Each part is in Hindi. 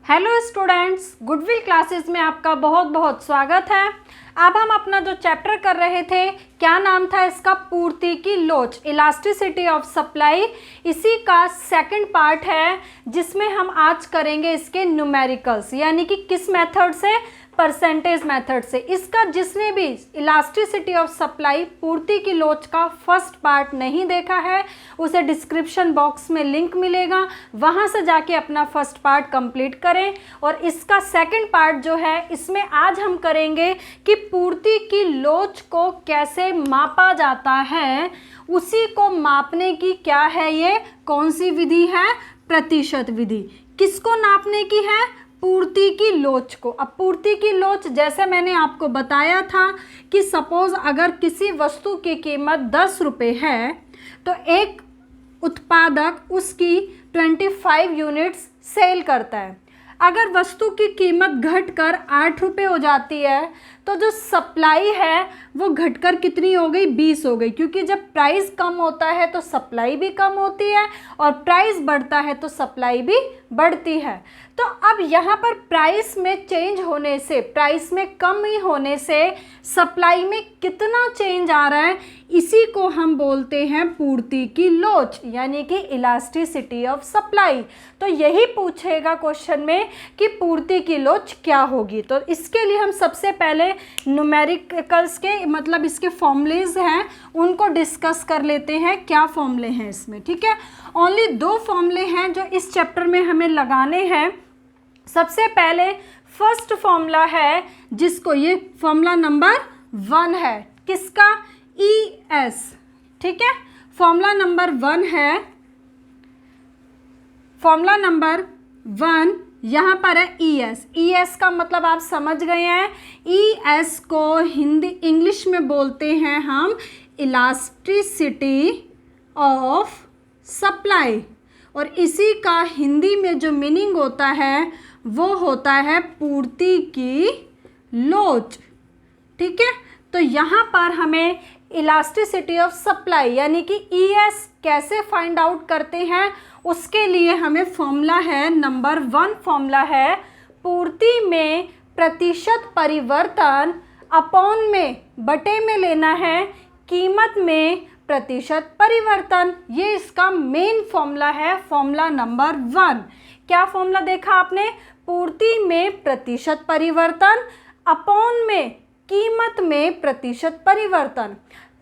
हेलो स्टूडेंट्स, गुडविल क्लासेस में आपका बहुत बहुत स्वागत है। अब हम अपना जो चैप्टर कर रहे थे, क्या नाम था इसका? पूर्ति की लोच, इलास्टिसिटी ऑफ सप्लाई। इसी का सेकंड पार्ट है जिसमें हम आज करेंगे इसके न्यूमेरिकल्स, यानी कि किस मेथड से? परसेंटेज मेथड से। इसका जिसने भी इलास्टिसिटी ऑफ सप्लाई, पूर्ति की लोच का फर्स्ट पार्ट नहीं देखा है, उसे डिस्क्रिप्शन बॉक्स में लिंक मिलेगा, वहां से जाके अपना फर्स्ट पार्ट कंप्लीट करें। और इसका सेकंड पार्ट जो है, इसमें आज हम करेंगे कि पूर्ति की लोच को कैसे मापा जाता है। उसी को मापने की क्या है, ये कौन सी विधि है? प्रतिशत विधि। किसको नापने की है? पूर्ति की लोच को। अब पूर्ति की लोच जैसे मैंने आपको बताया था कि सपोज अगर किसी वस्तु की कीमत 10 रुपये है तो एक उत्पादक उसकी 25 यूनिट्स सेल करता है। अगर वस्तु की कीमत घटकर 8 रुपये हो जाती है तो जो सप्लाई है वो घटकर कितनी हो गई? 20 हो गई, क्योंकि जब प्राइस कम होता है तो सप्लाई भी कम होती है और प्राइस बढ़ता है तो सप्लाई भी बढ़ती है। तो अब यहाँ पर प्राइस में चेंज होने से, प्राइस में कमी होने से सप्लाई में कितना चेंज आ रहा है, इसी को हम बोलते हैं पूर्ति की लोच, यानी कि इलास्टिसिटी ऑफ सप्लाई। तो यही पूछेगा क्वेश्चन में कि पूर्ति की लोच क्या होगी। तो इसके लिए हम सबसे पहले न्यूमेरिकल्स के मतलब इसके फॉर्मूलेज हैं उनको डिस्कस कर लेते हैं। क्या फॉर्मूले हैं इसमें? ठीक है, ओनली 2 फॉर्मूले हैं जो इस चैप्टर में हमें लगाने हैं। सबसे पहले फर्स्ट फॉर्मूला है जिसको, ये फॉर्मूला नंबर 1 है, किसका? ES। ठीक है, फॉर्मूला नंबर 1 है, फॉर्मूला नंबर 1 यहाँ पर है ES। ES का मतलब आप समझ गए हैं। ES को हिंदी इंग्लिश में बोलते हैं हम इलास्टिसिटी ऑफ सप्लाई, और इसी का हिंदी में जो मीनिंग होता है वो होता है पूर्ति की लोच। ठीक है, तो यहाँ पर हमें इलास्टिसिटी ऑफ सप्लाई यानी कि ES कैसे फाइंड आउट करते हैं, उसके लिए हमें फॉर्मूला है नंबर 1। फॉर्मूला है पूर्ति में प्रतिशत परिवर्तन अपॉन में बटे में लेना है कीमत में प्रतिशत परिवर्तन। ये इसका मेन फॉर्मूला है, फॉर्मूला नंबर 1। क्या फॉर्मूला देखा आपने? पूर्ति में प्रतिशत परिवर्तन अपॉन में कीमत में प्रतिशत परिवर्तन।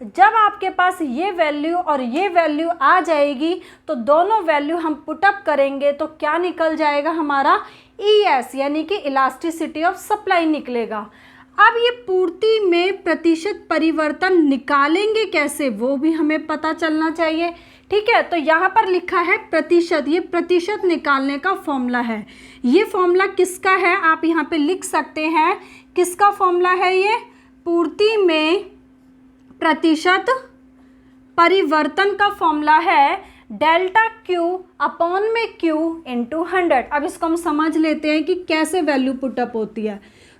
जब आपके पास ये वैल्यू और ये वैल्यू आ जाएगी तो दोनों वैल्यू हम पुटअप करेंगे तो क्या निकल जाएगा हमारा? ES, यानी कि इलास्टिसिटी ऑफ सप्लाई निकलेगा। अब ये पूर्ति में प्रतिशत परिवर्तन निकालेंगे कैसे, वो भी हमें पता चलना चाहिए। ठीक है, तो यहाँ पर लिखा है प्रतिशत, ये प्रतिशत निकालने का फॉर्मूला है। ये फॉर्मूला किसका है आप यहाँ पे लिख सकते हैं। किसका फॉर्मूला है ये? पूर्ति में प्रतिशत परिवर्तन का फॉर्मूला है डेल्टा Q अपॉन में Q इंटू 100। अब इसको हम समझ लेते हैं कि कैसे वैल्यू पुटअप होती है।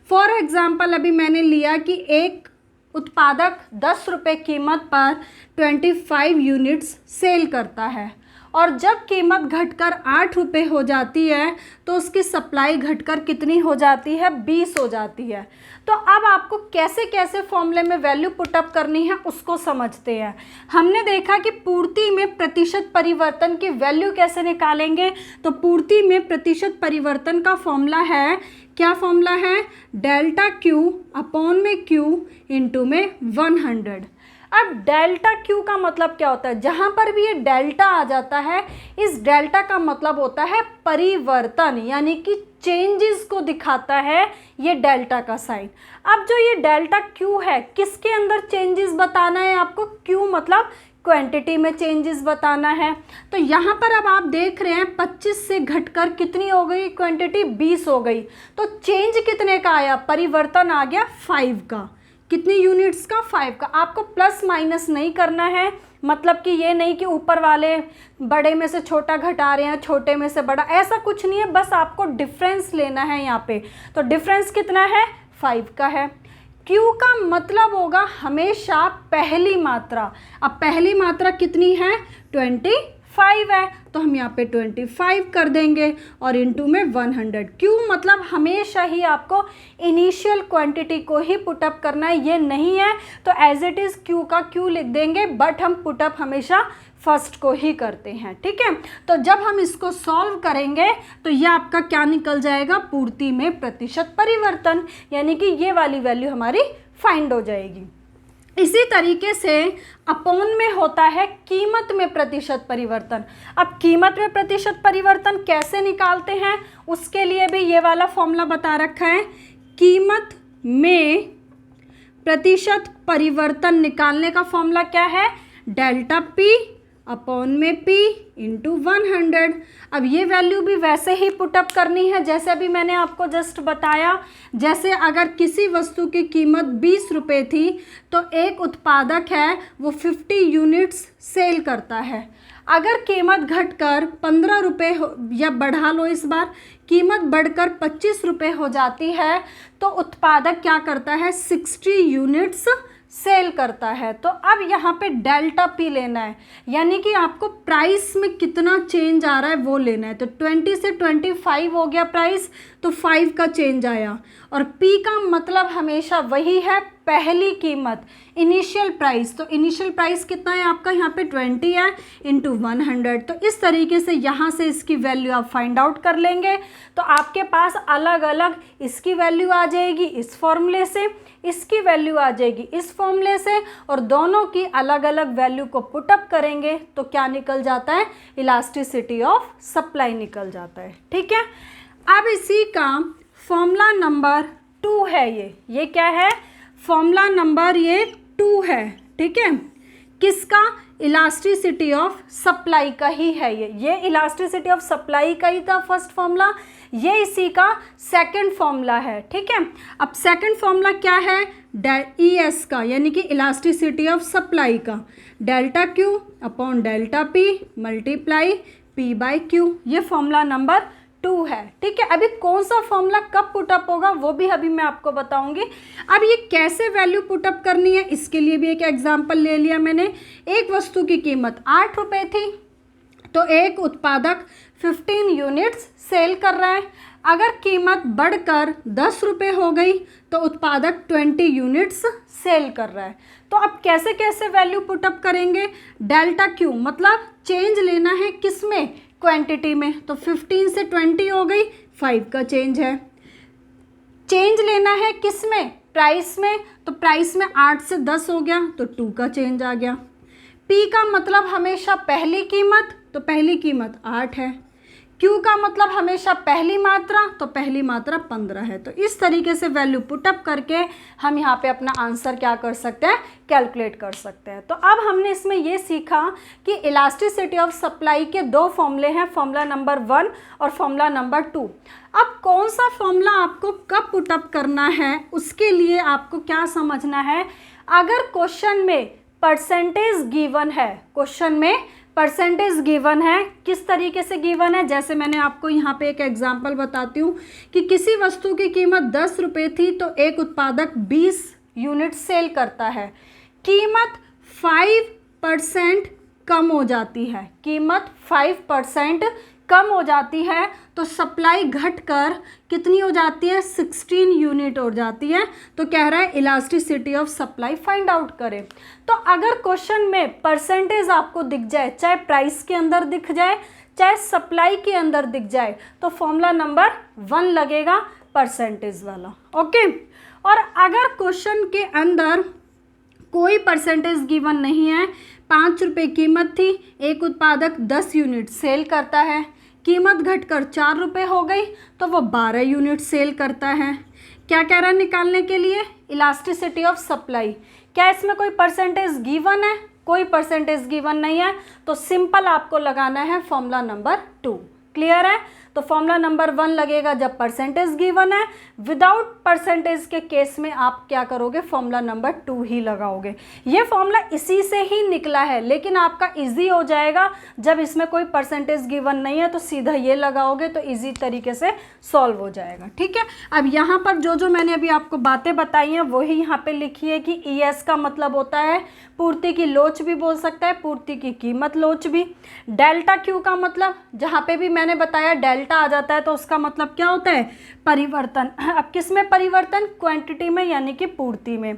फॉर एग्जाम्पल अभी मैंने लिया कि एक उत्पादक 10 रुपये कीमत पर 25 यूनिट्स सेल करता है, और जब कीमत घटकर 8 रुपये हो जाती है तो उसकी सप्लाई घटकर कितनी हो जाती है? 20 हो जाती है। तो अब आपको कैसे कैसे फॉर्मूले में वैल्यू पुटअप करनी है उसको समझते हैं। हमने देखा कि पूर्ति में प्रतिशत परिवर्तन की वैल्यू कैसे निकालेंगे, तो पूर्ति में प्रतिशत परिवर्तन का फॉर्मूला है, क्या फॉर्मूला है? डेल्टा Q अपॉन में Q इंटू में 100। अब डेल्टा Q का मतलब क्या होता है? जहाँ पर भी ये डेल्टा आ जाता है, इस डेल्टा का मतलब होता है परिवर्तन, यानी कि चेंजेस को दिखाता है ये डेल्टा का साइन। अब जो ये डेल्टा Q है, किसके अंदर चेंजेस बताना है आपको? Q मतलब क्वांटिटी में चेंजेस बताना है। तो यहाँ पर अब आप देख रहे हैं 25 से घटकर कितनी हो गई क्वांटिटी? 20 हो गई। तो चेंज कितने का आया? परिवर्तन आ गया 5 का। कितनी यूनिट्स का? 5 का। आपको प्लस माइनस नहीं करना है, मतलब कि ये नहीं कि ऊपर वाले बड़े में से छोटा घटा रहे हैं, छोटे में से बड़ा, ऐसा कुछ नहीं है। बस आपको डिफरेंस लेना है यहाँ पे। तो डिफरेंस कितना है? 5 का है। Q का मतलब होगा हमेशा पहली मात्रा। अब पहली मात्रा कितनी है? 25 5 है, तो हम यहाँ पे 25 कर देंगे और इनटू में 100। क्यों? मतलब हमेशा ही आपको इनिशियल क्वांटिटी को ही पुटअप करना है, ये नहीं है तो एज इट इज़ क्यू का क्यू लिख देंगे, बट हम पुटअप हमेशा फर्स्ट को ही करते हैं। ठीक है, तो जब हम इसको सॉल्व करेंगे तो ये आपका क्या निकल जाएगा? पूर्ति में प्रतिशत परिवर्तन, यानी कि ये वाली वैल्यू हमारी फाइंड हो जाएगी। इसी तरीके से अपॉन में होता है कीमत में प्रतिशत परिवर्तन। अब कीमत में प्रतिशत परिवर्तन कैसे निकालते हैं, उसके लिए भी ये वाला फॉर्मूला बता रखा है। कीमत में प्रतिशत परिवर्तन निकालने का फॉर्मूला क्या है? डेल्टा पी अपॉन में p इंटू 100। अब ये वैल्यू भी वैसे ही पुटअप करनी है जैसे अभी मैंने आपको जस्ट बताया। जैसे अगर किसी वस्तु की कीमत 20 रुपये थी तो एक उत्पादक है वो 50 यूनिट्स सेल करता है। अगर कीमत घटकर 15 रुपये या बढ़ा लो, इस बार कीमत बढ़कर 25 रुपये हो जाती है तो उत्पादक क्या करता है? 60 यूनिट्स सेल करता है। तो अब यहाँ पे डेल्टा पी लेना है, यानी कि आपको प्राइस में कितना चेंज आ रहा है वो लेना है। तो 20 से 25 हो गया प्राइस, तो 5 का चेंज आया। और पी का मतलब हमेशा वही है, पहली कीमत, इनिशियल प्राइस। तो इनिशियल प्राइस कितना है आपका? यहाँ पे 20 है इंटू 100। तो इस तरीके से यहाँ से इसकी वैल्यू आप फाइंड आउट कर लेंगे। तो आपके पास अलग अलग इसकी वैल्यू आ जाएगी इस फॉर्मूले से, इसकी वैल्यू आ जाएगी इस फॉर्मूले से, और दोनों की अलग अलग वैल्यू को पुटअप करेंगे तो क्या निकल जाता है? इलास्टिसिटी ऑफ सप्लाई निकल जाता है। ठीक है, अब इसी का फॉर्मूला नंबर 2 है। ये क्या है? फॉर्मूला नंबर ये 2 है। ठीक है, किसका? इलास्टिसिटी ऑफ सप्लाई का ही है। ये इलास्टिसिटी ऑफ सप्लाई का ही था फर्स्ट फॉर्मूला, ये इसी का सेकंड फॉर्मूला है। ठीक है, अब सेकंड फॉर्मूला क्या है? ES का, यानी कि इलास्टिसिटी ऑफ सप्लाई का, delta Q upon delta P multiply P by Q. ये फॉर्मूला नंबर 2 है। ठीक है, अभी कौन सा फॉर्मूला कब पुटअप होगा वो भी अभी मैं आपको बताऊंगी। अब ये कैसे वैल्यू पुटअप करनी है, इसके लिए भी एक एग्जांपल ले लिया मैंने। एक वस्तु की कीमत 8 रुपये थी तो एक उत्पादक 15 यूनिट्स सेल कर रहा है। अगर कीमत बढ़कर 10 रुपये हो गई तो उत्पादक 20 यूनिट्स सेल कर रहा है। तो अब कैसे कैसे वैल्यू पुटअप करेंगे? डेल्टा क्यू मतलब चेंज लेना है किस में? क्वांटिटी में। तो 15 से 20 हो गई, 5 का चेंज है। चेंज लेना है किस में? प्राइस में। तो प्राइस में 8 से 10 हो गया तो 2 का चेंज आ गया। पी का मतलब हमेशा पहली कीमत, तो पहली कीमत 8 है। क्यू का मतलब हमेशा पहली मात्रा, तो पहली मात्रा 15 है। तो इस तरीके से वैल्यू पुटअप करके हम यहाँ पे अपना आंसर क्या कर सकते हैं? कैलकुलेट कर सकते हैं। तो अब हमने इसमें ये सीखा कि इलास्टिसिटी ऑफ सप्लाई के 2 फॉर्मूले हैं, फॉर्मूला नंबर 1 और फॉर्मूला नंबर 2। अब कौन सा फॉर्मूला आपको कब पुटअप करना है उसके लिए आपको क्या समझना है? अगर क्वेश्चन में परसेंटेज गिवन है, क्वेश्चन में परसेंटेज गिवन है, किस तरीके से गिवन है? जैसे मैंने आपको यहाँ पे एक एग्जांपल बताती हूँ कि किसी वस्तु की कीमत 10 रुपये थी तो एक उत्पादक 20 यूनिट सेल करता है। कीमत 5% कम हो जाती है, कीमत 5% कम हो जाती है तो सप्लाई घटकर कितनी हो जाती है? 16 यूनिट हो जाती है। तो कह रहा है elasticity of supply find out करें। तो अगर क्वेश्चन में परसेंटेज आपको दिख जाए, चाहे प्राइस के अंदर दिख जाए चाहे सप्लाई के अंदर दिख जाए, तो फॉर्मूला नंबर 1 लगेगा परसेंटेज वाला। ओके, और अगर क्वेश्चन के अंदर कोई परसेंटेज गिवन नहीं है, 5 रुपये कीमत थी, एक उत्पादक 10 यूनिट सेल करता है, कीमत घटकर 4 रुपये हो गई तो वो 12 यूनिट सेल करता है। क्या कह रहा है निकालने के लिए? Elasticity of supply. क्या इसमें कोई परसेंटेज गिवन है? कोई परसेंटेज गिवन नहीं है, तो सिंपल आपको लगाना है फॉर्मूला नंबर 2। क्लियर है? तो तो फॉर्मूला नंबर 1 लगेगा जब परसेंटेज गिवन है। विदाउट परसेंटेज के केस में आप क्या करोगे, फॉर्मूला नंबर 2 ही लगाओगे। ये फॉर्मूला इसी से ही निकला है, लेकिन आपका इजी हो जाएगा जब इसमें कोई परसेंटेज गिवन नहीं है, तो सीधा ये लगाओगे तो इजी तरीके से सॉल्व हो जाएगा। ठीक है, अब यहाँ पर जो जो मैंने अभी आपको बातें बताई हैं वही यहाँ पे लिखी है कि ES का मतलब होता है पूर्ति की लोच भी बोल सकता है, पूर्ति की कीमत लोच भी। डेल्टा क्यू का मतलब, जहाँ पे भी मैंने बताया डेल्टा आ जाता है तो उसका मतलब क्या होता है, परिवर्तन। अब किस में परिवर्तन, क्वांटिटी में यानी कि पूर्ति में।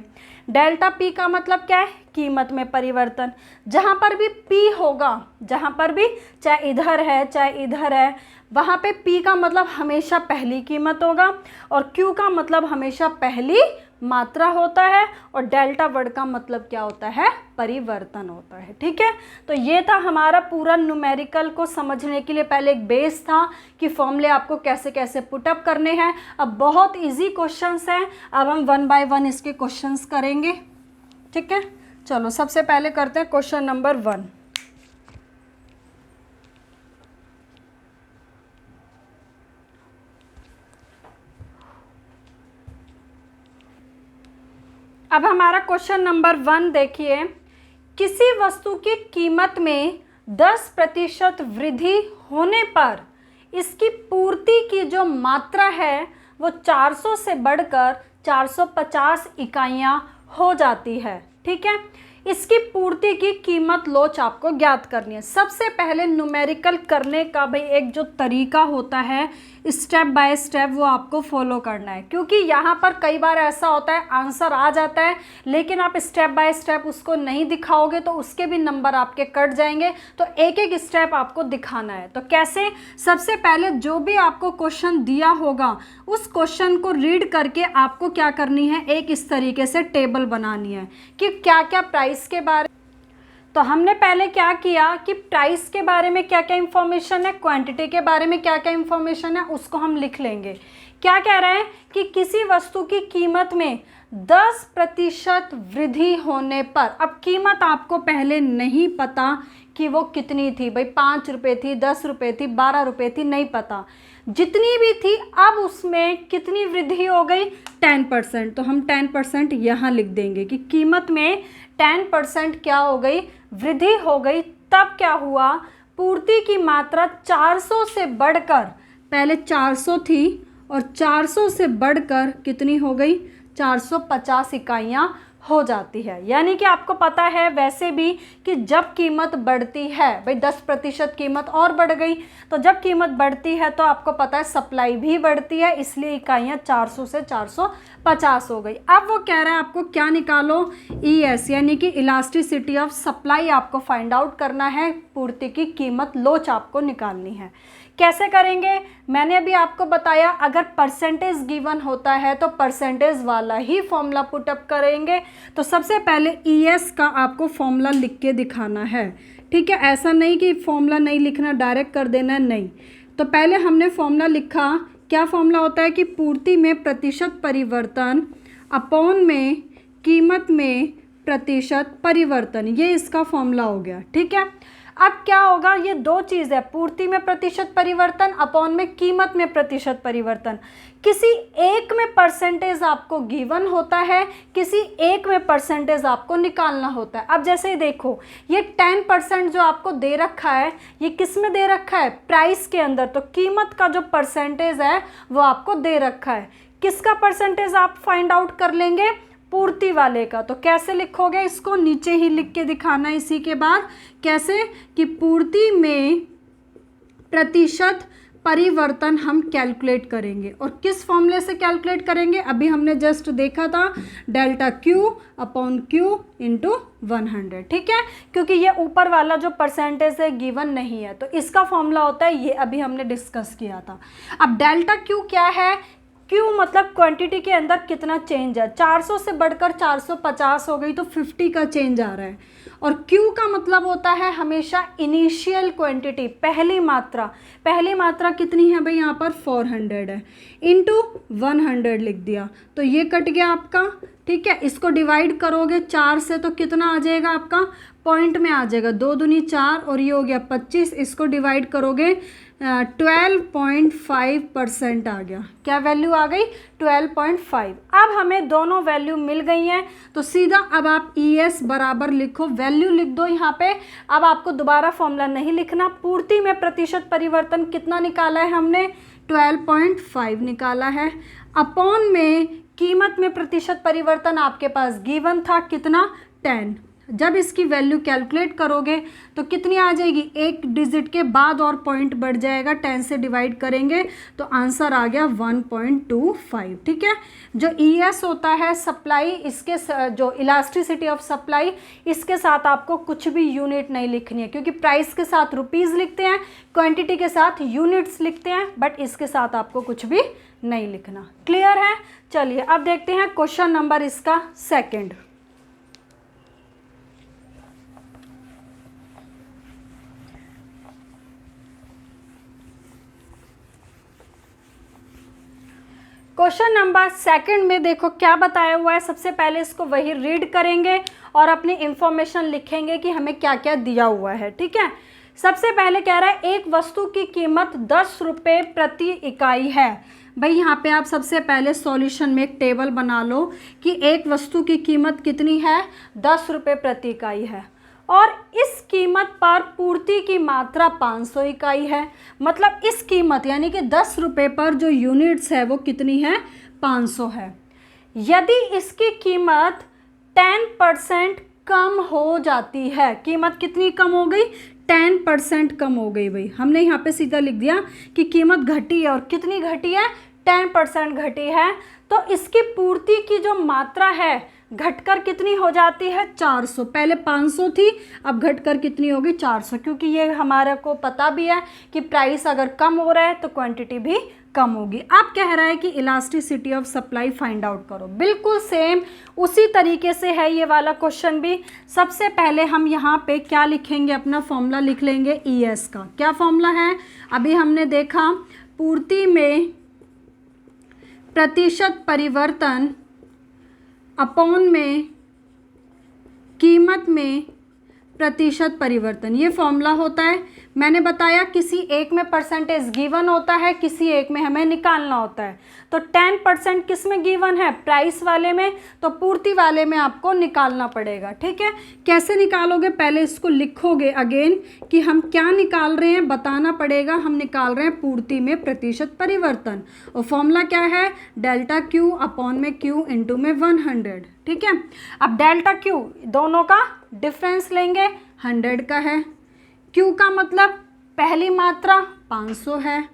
डेल्टा पी का मतलब क्या है, कीमत में परिवर्तन। जहाँ पर भी पी होगा, जहाँ पर भी चाहे इधर है चाहे इधर है, वहाँ पे पी का मतलब हमेशा पहली कीमत होगा और क्यू का मतलब हमेशा पहली मात्रा होता है और डेल्टा वर्ड का मतलब क्या होता है, परिवर्तन होता है। ठीक है, तो ये था हमारा पूरा न्यूमेरिकल को समझने के लिए पहले एक बेस था कि फॉर्मूले आपको कैसे कैसे पुटअप करने हैं। अब बहुत इजी क्वेश्चंस हैं, अब हम 1 बाय 1 इसके क्वेश्चंस करेंगे। ठीक है, चलो सबसे पहले करते हैं क्वेश्चन नंबर 1। अब हमारा क्वेश्चन नंबर 1 देखिए, किसी वस्तु की कीमत में 10% वृद्धि होने पर इसकी पूर्ति की जो मात्रा है वो 400 से बढ़कर 450 इकाइयाँ हो जाती है। ठीक है, इसकी पूर्ति की कीमत लोच आपको ज्ञात करनी है। सबसे पहले न्यूमेरिकल करने का भाई एक जो तरीका होता है स्टेप बाय स्टेप वो आपको फॉलो करना है, क्योंकि यहाँ पर कई बार ऐसा होता है आंसर आ जाता है लेकिन आप स्टेप बाय स्टेप उसको नहीं दिखाओगे तो उसके भी नंबर आपके कट जाएंगे। तो एक एक स्टेप आपको दिखाना है। तो कैसे, सबसे पहले जो भी आपको क्वेश्चन दिया होगा उस क्वेश्चन को रीड करके आपको क्या करनी है, एक इस तरीके से टेबल बनानी है कि क्या क्या प्राइस के बारे। तो हमने पहले क्या किया कि प्राइस के बारे में क्या क्या इंफॉर्मेशन है, क्वांटिटी के बारे में क्या क्या इंफॉर्मेशन है उसको हम लिख लेंगे। क्या कह रहे हैं कि किसी वस्तु की कीमत में 10% वृद्धि होने पर, अब कीमत आपको पहले नहीं पता कि वो कितनी थी, भाई 5 रुपये थी, 10 रुपये थी, 12 रुपये थी, नहीं पता, जितनी भी थी अब उसमें कितनी वृद्धि हो गई, 10%। तो हम 10% यहाँ लिख देंगे कि कीमत में 10% क्या हो गई, वृद्धि हो गई। तब क्या हुआ, पूर्ति की मात्रा 400 से बढ़कर, पहले 400 थी और 400 से बढ़कर कितनी हो गई, 450 इकाइयाँ हो जाती है। यानी कि आपको पता है वैसे भी कि जब कीमत बढ़ती है, भाई 10% कीमत और बढ़ गई, तो जब कीमत बढ़ती है तो आपको पता है सप्लाई भी बढ़ती है, इसलिए इकाइयाँ 400 से 450 हो गई। अब वो कह रहा है आपको क्या निकालो, ES यानी कि इलास्टिसिटी ऑफ सप्लाई आपको फाइंड आउट करना है, पूर्ति की कीमत लोच आपको निकालनी है। कैसे करेंगे, मैंने अभी आपको बताया अगर परसेंटेज गिवन होता है तो परसेंटेज वाला ही फॉर्मूला पुटअप करेंगे। तो सबसे पहले ES का आपको फॉर्मूला लिख के दिखाना है। ठीक है, ऐसा नहीं कि फॉर्मूला नहीं लिखना डायरेक्ट कर देना, नहीं। तो पहले हमने फॉर्मूला लिखा, क्या फॉर्मूला होता है कि पूर्ति में प्रतिशत परिवर्तन अपॉन में कीमत में प्रतिशत परिवर्तन, ये इसका फॉर्मूला हो गया। ठीक है, अब क्या होगा, ये दो चीज़ है, पूर्ति में प्रतिशत परिवर्तन अपॉन में कीमत में प्रतिशत परिवर्तन। किसी एक में परसेंटेज आपको गिवन होता है, किसी एक में परसेंटेज आपको निकालना होता है। अब जैसे देखो ये 10% जो आपको दे रखा है, ये किस में दे रखा है, प्राइस के अंदर। तो कीमत का जो परसेंटेज है वो आपको दे रखा है। किसका परसेंटेज आप फाइंड आउट कर लेंगे, पूर्ति वाले का। तो कैसे लिखोगे, इसको नीचे ही लिख के दिखाना है इसी के बाद। कैसे कि पूर्ति में प्रतिशत परिवर्तन हम कैलकुलेट करेंगे, और किस फॉर्मूले से कैलकुलेट करेंगे, अभी हमने जस्ट देखा था, delta Q upon Q into 100। ठीक है, क्योंकि ये ऊपर वाला जो परसेंटेज है गिवन नहीं है, तो इसका फॉर्मूला होता है ये, अभी हमने डिस्कस किया था। अब डेल्टा Q क्या है, Q मतलब क्वांटिटी के अंदर कितना चेंज है, 400 से बढ़कर 450 हो गई तो 50 का चेंज आ रहा है। और Q का मतलब होता है हमेशा इनिशियल क्वांटिटी, पहली मात्रा। पहली मात्रा कितनी है भाई, यहाँ पर 400 है, इंटू 100 लिख दिया, तो ये कट गया आपका। ठीक है, इसको डिवाइड करोगे 4 से तो कितना आ जाएगा आपका, पॉइंट में आ जाएगा, 2 दूनी 4 और ये हो गया 25। इसको डिवाइड करोगे 12.5% आ गया। क्या वैल्यू आ गई? 12.5। अब हमें दोनों वैल्यू मिल गई हैं, तो सीधा अब आप ES बराबर लिखो, वैल्यू लिख दो यहाँ पे। अब आपको दोबारा फॉर्मूला नहीं लिखना। पूर्ति में प्रतिशत परिवर्तन कितना निकाला है हमने? 12.5 निकाला है। अपॉन में कीमत में प्रतिशत परिवर्तन आपके पास गिवन था कितना? 10। जब इसकी वैल्यू कैलकुलेट करोगे तो कितनी आ जाएगी? एक डिजिट के बाद और पॉइंट बढ़ जाएगा, 10 से डिवाइड करेंगे तो आंसर आ गया 1.25। ठीक है। जो ES होता है सप्लाई, इसके जो इलास्टिसिटी ऑफ सप्लाई, इसके साथ आपको कुछ भी यूनिट नहीं लिखनी है, क्योंकि प्राइस के साथ रुपीज़ लिखते हैं, क्वांटिटी के साथ यूनिट्स लिखते हैं, बट इसके साथ आपको कुछ भी नहीं लिखना। क्लियर है? चलिए अब देखते हैं क्वेश्चन नंबर इसका सेकंड। क्वेश्चन नंबर सेकंड में देखो क्या बताया हुआ है। सबसे पहले इसको वही रीड करेंगे और अपनी इंफॉर्मेशन लिखेंगे कि हमें क्या क्या दिया हुआ है। ठीक है। सबसे पहले कह रहा है एक वस्तु की कीमत 10 रुपये प्रति इकाई है। भाई यहाँ पे आप सबसे पहले सॉल्यूशन में एक टेबल बना लो कि एक वस्तु की कीमत कितनी है? 10 रुपये प्रति इकाई है, और इस कीमत पर पूर्ति की मात्रा 500 इकाई है। मतलब इस कीमत यानी कि 10 रुपये पर जो यूनिट्स है वो कितनी है? 500 है। यदि इसकी कीमत 10% कम हो जाती है, कीमत कितनी कम हो गई? 10% कम हो गई। भाई हमने यहाँ पे सीधा लिख दिया कि कीमत घटी है, और कितनी घटी है? 10% घटी है। तो इसकी पूर्ति की जो मात्रा है घटकर कितनी हो जाती है? 400। पहले 500 थी, अब घटकर कितनी होगी? 400, क्योंकि ये हमारे को पता भी है कि प्राइस अगर कम हो रहा है तो क्वांटिटी भी कम होगी। अब कह रहा है कि elasticity of supply find out करो। बिल्कुल सेम उसी तरीके से है ये वाला क्वेश्चन भी। सबसे पहले हम यहाँ पे क्या लिखेंगे? अपना फॉर्मूला लिख लेंगे ES का। क्या फॉर्मूला है? अभी हमने देखा पूर्ति में प्रतिशत परिवर्तन अपॉन में कीमत में प्रतिशत परिवर्तन, ये फॉर्मूला होता है। मैंने बताया किसी एक में परसेंटेज गिवन होता है, किसी एक में हमें निकालना होता है। तो 10% किस में गिवन है? प्राइस वाले में, तो पूर्ति वाले में आपको निकालना पड़ेगा। ठीक है। कैसे निकालोगे? पहले इसको लिखोगे अगेन कि हम क्या निकाल रहे हैं, बताना पड़ेगा। हम निकाल रहे हैं पूर्ति में प्रतिशत परिवर्तन, और फॉर्मूला क्या है? डेल्टा Q अपॉन में Q इंटू में 100। ठीक है। अब डेल्टा Q दोनों का डिफरेंस लेंगे, 100 का है। Q का मतलब पहली मात्रा 500 है,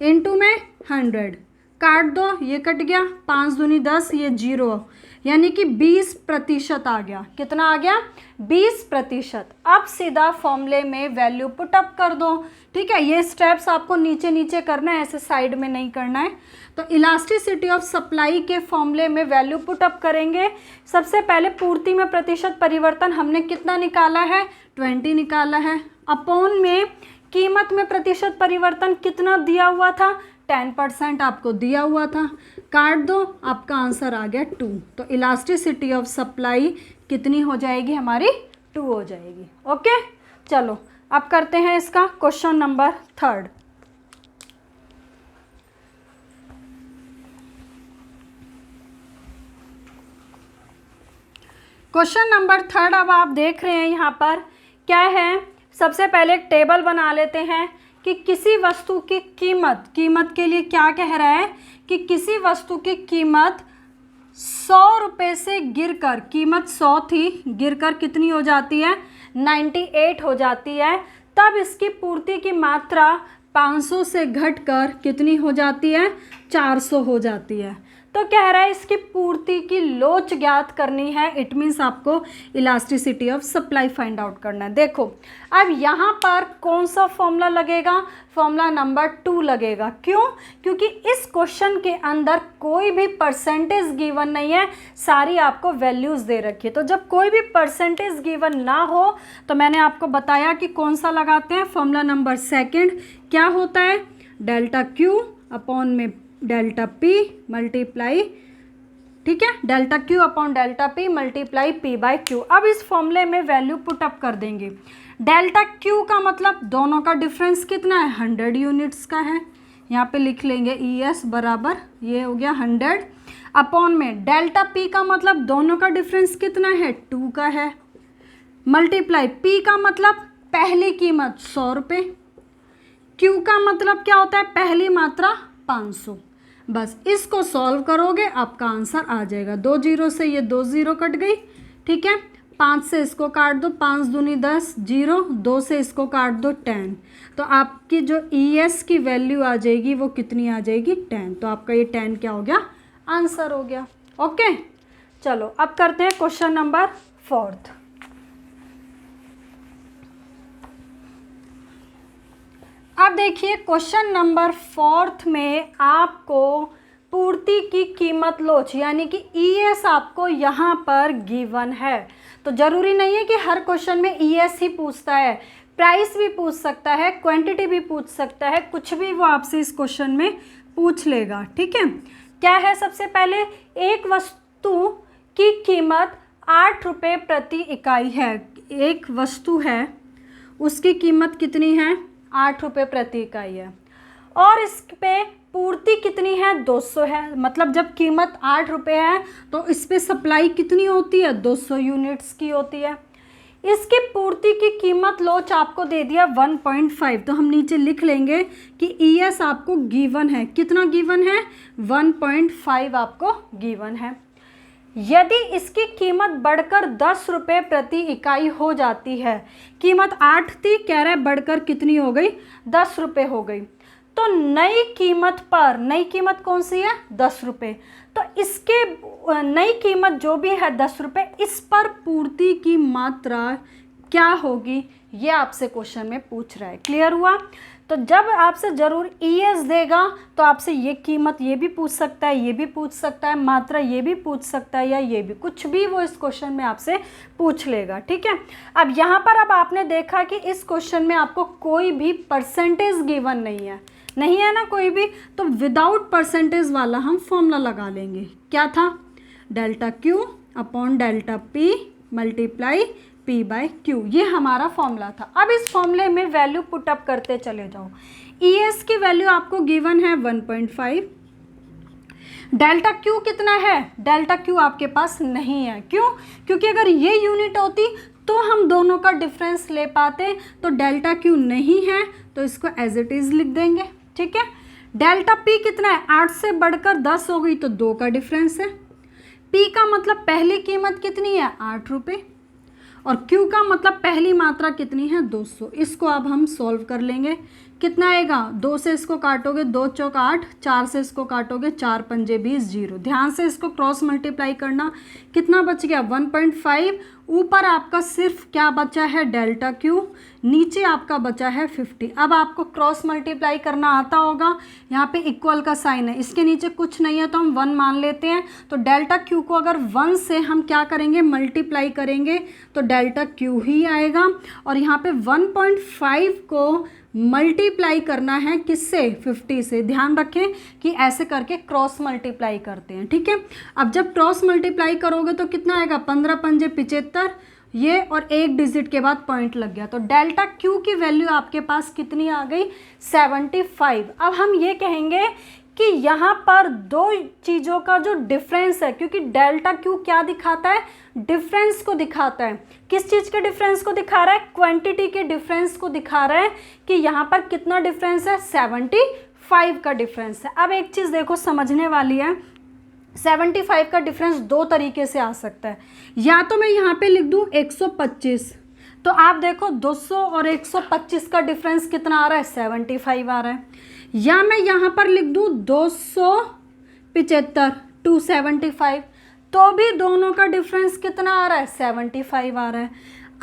इंटू में 100, काट दो, ये कट गया, 5 दूनी 10, ये 0, यानी कि 20% आ गया। कितना आ गया? 20%। अब सीधा फॉर्मूले में वैल्यू पुट अप कर दो। ठीक है। ये स्टेप्स आपको नीचे नीचे करना है, ऐसे साइड में नहीं करना है। तो इलास्टिसिटी ऑफ सप्लाई के फॉर्मूले में वैल्यू पुट अप करेंगे। सबसे पहले पूर्ति में प्रतिशत परिवर्तन हमने कितना निकाला है? 20 निकाला है। अपॉन में कीमत में प्रतिशत परिवर्तन कितना दिया हुआ था? 10% आपको दिया हुआ था। काट दो, आपका आंसर आ गया 2। तो इलास्टिसिटी ऑफ सप्लाई कितनी हो जाएगी हमारी? 2 हो जाएगी। ओके। चलो अब करते हैं इसका question number third. Question number third अब आप देख रहे हैं यहाँ पर क्या है। सबसे पहले एक टेबल बना लेते हैं कि किसी वस्तु की कीमत के लिए क्या कह रहा है कि किसी वस्तु की कीमत 100 रुपये से गिरकर, कीमत 100 थी, गिरकर कितनी हो जाती है? 98 हो जाती है। तब इसकी पूर्ति की मात्रा 500 से घटकर कितनी हो जाती है? 400 हो जाती है। तो कह रहा है इसकी पूर्ति की लोच ज्ञात करनी है। इट मीन्स आपको elasticity of supply find out करना है। देखो अब यहाँ पर कौन सा फॉर्मूला लगेगा? फॉर्मूला नंबर 2 लगेगा। क्यों? क्योंकि इस क्वेश्चन के अंदर कोई भी परसेंटेज गिवन नहीं है, सारी आपको वैल्यूज़ दे रखी है। तो जब कोई भी परसेंटेज गिवन ना हो तो मैंने आपको बताया कि कौन सा लगाते हैं? फॉर्मूला नंबर 2 क्या होता है? डेल्टा Q अपॉन में डेल्टा P मल्टीप्लाई, ठीक है, delta Q upon delta P multiply P by Q। अब इस फॉर्मूले में वैल्यू पुट अप कर देंगे। डेल्टा क्यू का मतलब दोनों का डिफरेंस कितना है, 100 यूनिट्स का है। यहाँ पे लिख लेंगे ES बराबर ये हो गया 100 अपॉन में डेल्टा पी का मतलब दोनों का डिफरेंस कितना है, 2 का है, मल्टीप्लाई पी का मतलब पहली कीमत 100 रुपये, क्यू का मतलब क्या होता है, पहली मात्रा 500। बस इसको सॉल्व करोगे आपका आंसर आ जाएगा। 2 जीरो से ये 2 जीरो कट गई, ठीक है। 5 से इसको काट दो, 5 दूनी 10, 0, 2 से इसको काट दो 10, तो आपकी जो ES की वैल्यू आ जाएगी वो कितनी आ जाएगी, 10। तो आपका ये 10 क्या हो गया, आंसर हो गया। ओके, चलो अब करते हैं क्वेश्चन नंबर 4। अब देखिए क्वेश्चन नंबर 4 में आपको पूर्ति की कीमत लोच यानी कि ES आपको यहाँ पर गिवन है। तो ज़रूरी नहीं है कि हर क्वेश्चन में ES ही पूछता है, प्राइस भी पूछ सकता है, क्वांटिटी भी पूछ सकता है, कुछ भी वो आपसे इस क्वेश्चन में पूछ लेगा, ठीक है। क्या है, सबसे पहले एक वस्तु की कीमत 8 रुपये प्रति इकाई है। एक वस्तु है उसकी कीमत कितनी है, 8 रुपये प्रति इकाई है, और इस पे पूर्ति कितनी है, 200 है। मतलब जब कीमत 8 रुपये है तो इस पे सप्लाई कितनी होती है, 200 यूनिट्स की होती है। इसकी पूर्ति की कीमत लोच आपको दे दिया 1.5, तो हम नीचे लिख लेंगे कि ES आपको गिवन है, कितना गिवन है, 1.5 आपको गिवन है। यदि इसकी कीमत बढ़कर 10 रुपये प्रति इकाई हो जाती है, कीमत 8 थी, कह रहा है बढ़कर कितनी हो गई, 10 रुपये हो गई, तो नई कीमत पर, नई कीमत कौन सी है, 10 रुपये, तो इसके नई कीमत जो भी है 10 रुपये, इस पर पूर्ति की मात्रा क्या होगी, ये आपसे क्वेश्चन में पूछ रहा है। क्लियर हुआ। तो जब आपसे ज़रूर ES देगा तो आपसे ये कीमत ये भी पूछ सकता है, ये भी पूछ सकता है, मात्रा ये भी पूछ सकता है, या ये भी, कुछ भी वो इस क्वेश्चन में आपसे पूछ लेगा, ठीक है। अब यहाँ पर अब आपने देखा कि इस क्वेश्चन में आपको कोई भी परसेंटेज गिवन नहीं है ना कोई भी, तो विदाउट परसेंटेज वाला हम फॉर्मूला लगा लेंगे। क्या था, delta Q upon delta P multiply P/Q, ये हमारा फॉर्मूला था। अब इस फॉर्मूले में वैल्यू पुट अप करते चले जाओ। ES की वैल्यू आपको गिवन है 1.5, डेल्टा Q कितना है, डेल्टा Q आपके पास नहीं है। क्यों, क्योंकि अगर ये यूनिट होती तो हम दोनों का डिफरेंस ले पाते, तो डेल्टा Q नहीं है तो इसको एज इट इज़ लिख देंगे, ठीक है। डेल्टा P कितना है, 8 से बढ़कर 10 हो गई तो 2 का डिफरेंस है। P का मतलब पहली कीमत कितनी है, 8 रुपये, और Q का मतलब पहली मात्रा कितनी है, 200। इसको अब हम सॉल्व कर लेंगे, कितना आएगा, 2 से इसको काटोगे 2 चौक 8, 4 से इसको काटोगे 4 पंजे 20, 0। ध्यान से इसको क्रॉस मल्टीप्लाई करना, कितना बच गया, 1.5। ऊपर आपका सिर्फ क्या बचा है, डेल्टा Q, नीचे आपका बचा है 50। अब आपको क्रॉस मल्टीप्लाई करना आता होगा, यहाँ पे इक्वल का साइन है, इसके नीचे कुछ नहीं है तो हम 1 मान लेते हैं। तो डेल्टा Q को अगर 1 से हम क्या करेंगे, मल्टीप्लाई करेंगे तो डेल्टा Q ही आएगा, और यहाँ पे 1.5 को मल्टीप्लाई करना है किससे, 50 से। ध्यान रखें कि ऐसे करके क्रॉस मल्टीप्लाई करते हैं, ठीक है। अब जब क्रॉस मल्टीप्लाई करोगे तो कितना आएगा, 15 पंजे 75, ये और एक डिजिट के बाद पॉइंट लग गया, तो डेल्टा Q की वैल्यू आपके पास कितनी आ गई, 75। अब हम ये कहेंगे कि यहाँ पर दो चीज़ों का जो डिफरेंस है, क्योंकि डेल्टा Q क्या दिखाता है, डिफरेंस को दिखाता है। किस चीज़ के डिफरेंस को दिखा रहा है, क्वांटिटी के डिफरेंस को दिखा रहा है कि यहाँ पर कितना डिफरेंस है, 75 का डिफरेंस है। अब एक चीज़ देखो समझने वाली है, 75 का डिफरेंस दो तरीके से आ सकता है। या तो मैं यहाँ पे लिख दूँ 125, तो आप देखो 200 और 125 का डिफरेंस कितना आ रहा है, 75 आ रहा है। या मैं यहाँ पर लिख दूँ 275, 275, तो भी दोनों का डिफरेंस कितना आ रहा है, 75 आ रहा है।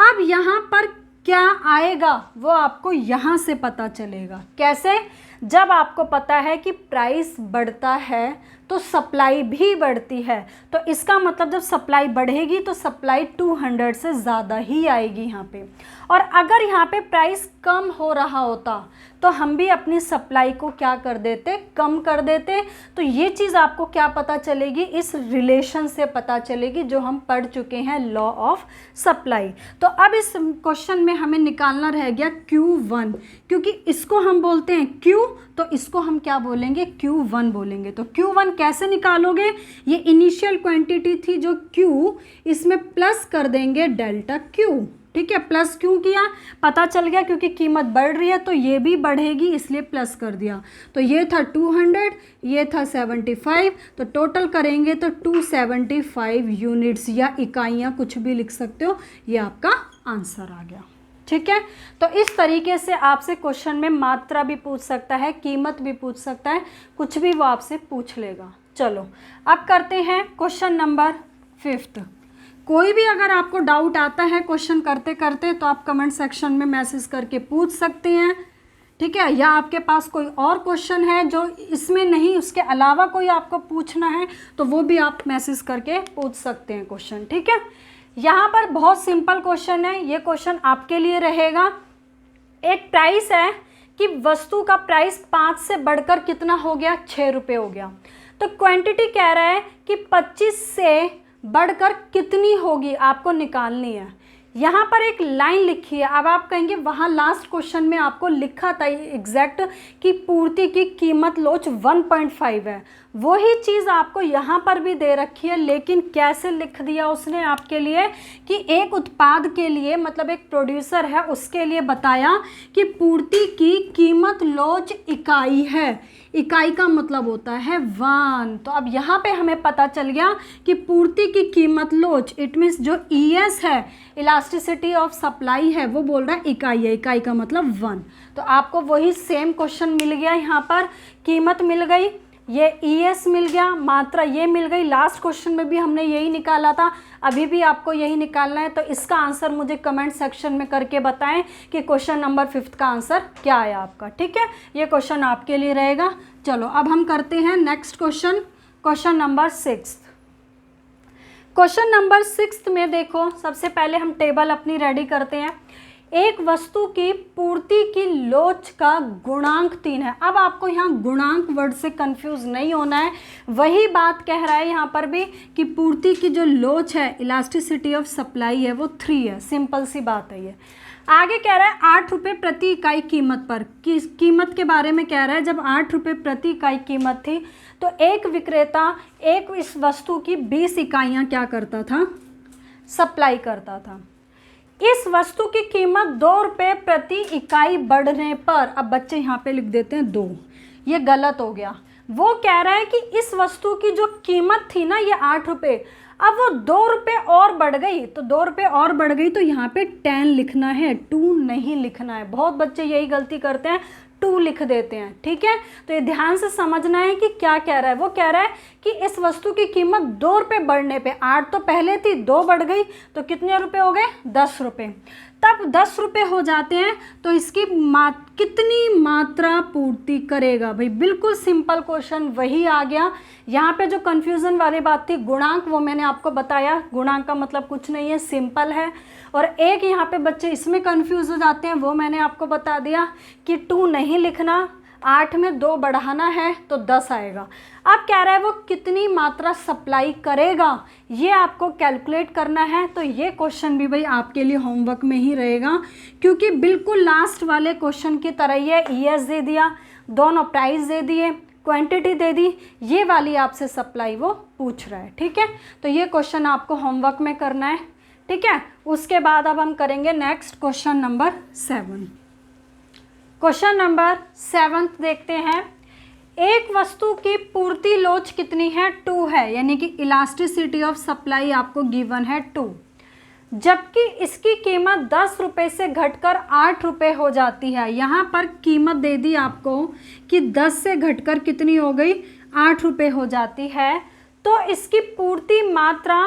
अब यहाँ पर क्या आएगा वो आपको यहाँ से पता चलेगा। कैसे, जब आपको पता है कि प्राइस बढ़ता है तो सप्लाई भी बढ़ती है, तो इसका मतलब जब सप्लाई बढ़ेगी तो सप्लाई 200 से ज़्यादा ही आएगी यहाँ पे। और अगर यहाँ पे प्राइस कम हो रहा होता तो हम भी अपनी सप्लाई को क्या कर देते, कम कर देते। तो ये चीज़ आपको क्या पता चलेगी, इस रिलेशन से पता चलेगी जो हम पढ़ चुके हैं, लॉ ऑफ सप्लाई। तो अब इस क्वेश्चन में हमें निकालना रह गया Q1, क्योंकि इसको हम बोलते हैं Q, तो इसको हम क्या बोलेंगे, Q1 बोलेंगे। तो Q1 कैसे निकालोगे, ये इनिशियल क्वांटिटी थी जो Q, इसमें प्लस कर देंगे डेल्टा Q, ठीक है। प्लस क्यों किया, पता चल गया क्योंकि कीमत बढ़ रही है तो ये भी बढ़ेगी, इसलिए प्लस कर दिया। तो ये था 200, ये था 75, तो टोटल करेंगे तो 275 यूनिट्स या इकाइयाँ, कुछ भी लिख सकते हो, ये आपका आंसर आ गया, ठीक है। तो इस तरीके से आपसे क्वेश्चन में मात्रा भी पूछ सकता है, कीमत भी पूछ सकता है, कुछ भी वो आपसे पूछ लेगा। चलो अब करते हैं क्वेश्चन नंबर 5। कोई भी अगर आपको डाउट आता है क्वेश्चन करते करते तो आप कमेंट सेक्शन में मैसेज करके पूछ सकते हैं, ठीक है। या आपके पास कोई और क्वेश्चन है जो इसमें नहीं, उसके अलावा कोई आपको पूछना है तो वो भी आप मैसेज करके पूछ सकते हैं क्वेश्चन, ठीक है। यहाँ पर बहुत सिंपल क्वेश्चन है, ये क्वेश्चन आपके लिए रहेगा। एक प्राइस है कि वस्तु का प्राइस 5 से बढ़कर कितना हो गया, 6 रुपये हो गया। तो क्वांटिटी कह रहा है कि 25 से बढ़कर कितनी होगी, आपको निकालनी है। यहाँ पर एक लाइन लिखी है। अब आप कहेंगे वहाँ लास्ट क्वेश्चन में आपको लिखा था एग्जैक्ट कि पूर्ति की कीमत लोच 1.5 है, वही चीज़ आपको यहाँ पर भी दे रखी है, लेकिन कैसे लिख दिया उसने आपके लिए कि एक उत्पाद के लिए, मतलब एक प्रोड्यूसर है उसके लिए बताया कि पूर्ति की कीमत लोच इकाई है। इकाई का मतलब होता है 1। तो अब यहाँ पे हमें पता चल गया कि पूर्ति की कीमत लोच, इट मीन्स जो ES है, इलास्टिसिटी ऑफ सप्लाई है, वो बोल रहा है इकाई है, इकाई का मतलब 1। तो आपको वही सेम क्वेश्चन मिल गया, यहाँ पर कीमत मिल गई, ये ES मिल गया, मात्रा ये मिल गई। लास्ट क्वेश्चन में भी हमने यही निकाला था, अभी भी आपको यही निकालना है। तो इसका आंसर मुझे कमेंट सेक्शन में करके बताएं कि क्वेश्चन नंबर 5 का आंसर क्या आया आपका, ठीक है। ये क्वेश्चन आपके लिए रहेगा। चलो अब हम करते हैं next question, question number 6। Question number 6 में देखो, सबसे पहले हम टेबल अपनी रेडी करते हैं। एक वस्तु की पूर्ति की लोच का गुणांक 3 है। अब आपको यहाँ गुणांक वर्ड से कंफ्यूज नहीं होना है, वही बात कह रहा है यहाँ पर भी कि पूर्ति की जो लोच है, इलास्टिसिटी ऑफ सप्लाई है, वो 3 है। सिंपल सी बात है ये। आगे कह रहा है 8 रुपये प्रति इकाई कीमत पर, कीमत के बारे में कह रहा है। जब 8 रुपये प्रति इकाई कीमत थी तो एक विक्रेता एक इस वस्तु की 20 इकाइयाँ क्या करता था, सप्लाई करता था। इस वस्तु की कीमत 2 रुपये प्रति इकाई बढ़ने पर, अब बच्चे यहाँ पे लिख देते हैं 2, ये गलत हो गया। वो कह रहा है कि इस वस्तु की जो कीमत थी ना, ये 8 रुपये, अब वो 2 रुपये और बढ़ गई। तो 2 रुपये और बढ़ गई तो यहाँ पे 10 लिखना है, 2 नहीं लिखना है। बहुत बच्चे यही गलती करते हैं, 2 लिख देते हैं, ठीक है। तो ये ध्यान से समझना है कि क्या कह रहा है। वो कह रहा है कि इस वस्तु की कीमत 2 रुपये बढ़ने पे, 8 तो पहले थी, 2 बढ़ गई तो कितने रुपए हो गए, 10 रुपये। तब 10 रुपये हो जाते हैं तो इसकी कितनी मात्रा पूर्ति करेगा। भाई बिल्कुल सिंपल क्वेश्चन वही आ गया। यहाँ पे जो कन्फ्यूज़न वाली बात थी गुणांक, वो मैंने आपको बताया, गुणांक का मतलब कुछ नहीं है, सिंपल है। और एक यहाँ पे बच्चे इसमें कन्फ्यूज़ हो जाते हैं, वो मैंने आपको बता दिया कि 2 नहीं लिखना, 8 में 2 बढ़ाना है तो 10 आएगा। अब कह रहा है वो कितनी मात्रा सप्लाई करेगा, ये आपको कैलकुलेट करना है। तो ये क्वेश्चन भी भाई आपके लिए होमवर्क में ही रहेगा, क्योंकि बिल्कुल लास्ट वाले क्वेश्चन की तरह ये ES दे दिया, दोनों प्राइस दे दिए, क्वांटिटी दे दी, ये वाली आपसे सप्लाई वो पूछ रहा है, ठीक है। तो ये क्वेश्चन आपको होमवर्क में करना है, ठीक है। उसके बाद अब हम करेंगे next question number 7। Question number 7 देखते हैं। एक वस्तु की पूर्ति लोच कितनी है, 2 है, यानी कि इलास्टिसिटी ऑफ सप्लाई आपको गिवन है 2, जबकि इसकी कीमत 10 रुपये से घटकर 8 रुपये हो जाती है। यहाँ पर कीमत दे दी आपको कि 10 से घटकर कितनी हो गई, 8 रुपये हो जाती है। तो इसकी पूर्ति मात्रा